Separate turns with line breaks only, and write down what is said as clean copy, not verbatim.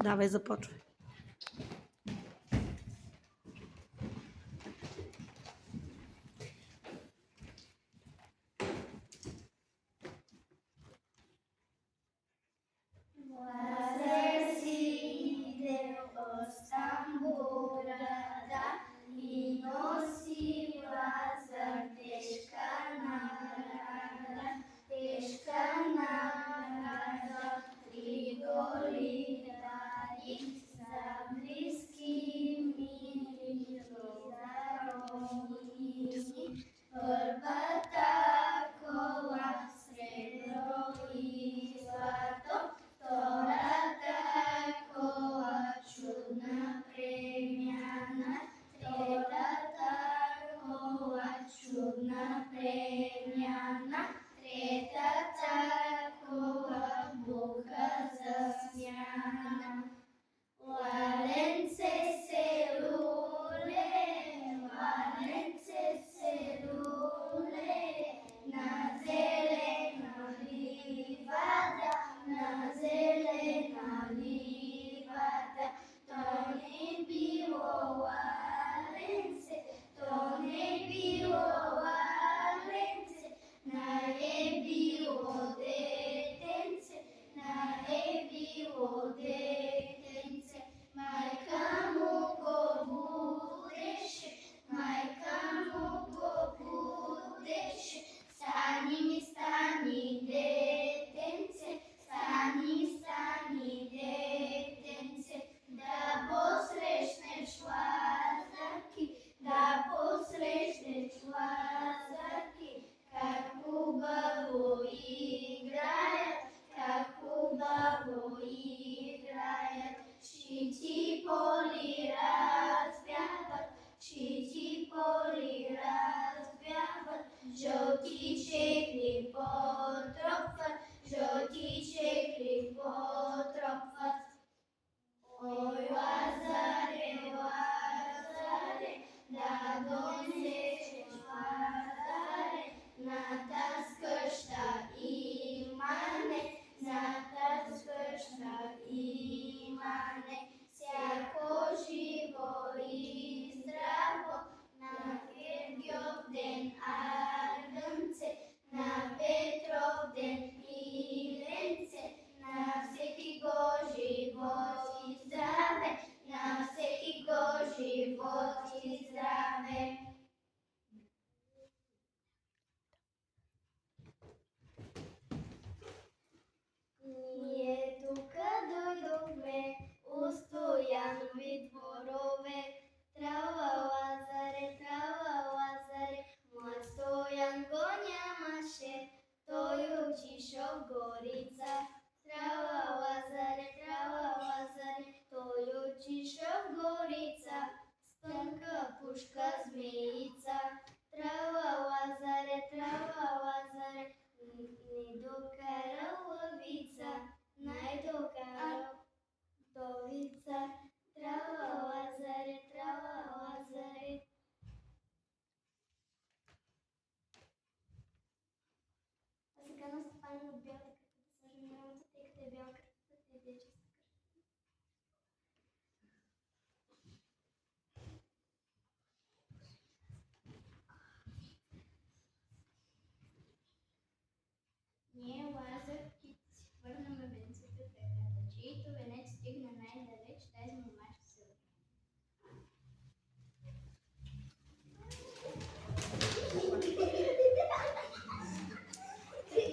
Давај, започвај.
Лазар сиде од Стамбулграда и носи Лазар тешка награда, тешка награда, 3 голидари за блиски мили роднини. Прва такова сребро и злато, втора такова чудна премјана, трета такова чудна премјана, трета такова бука засмјана. Лаленце се луле, лаленце се луле, на зелена ливада, на зелена ливада. То не било лаленце, то не било лаленце, не било детенце, не било детенце. Мајка му го будеше, мајка му го будеше, стани ми стани детенце, стани стани детенце. Да посрещнеш Лазарки, да посрещнеш Лазарки, как убаво играят, как убаво играят. Шити поли развяват, шити поли развяват, жълти чекли потропват, жълти чекли потропват. Ой, Лазаре, Лазаре, да донесеш Лазаре, на таз къща имане, на таз къща имане. Всяко живо и здраво, на Гергьов ден агънце, на Петров ден пиленце, на всеки го живот и здраве, на всеки го живот и здраве. Ние тука дојдовме у Стојанови дворове, трава Лазаре, млад Стојан го нямаше, тој учише в Горица. Трава Лазаре, тој учише в Горица, спнка пушка змеица. Трава Лазаре, не докарал лъвица, најдокарал вдовица. Трава Лазаре. А сега настъпваме от бялата кръста да сложим мрамото, тъй като е бяла кръстата, те вече са кръста. Ние Лазарки си хвърнаме венцето в ръката, чието венец стигна най-далеч, тази мома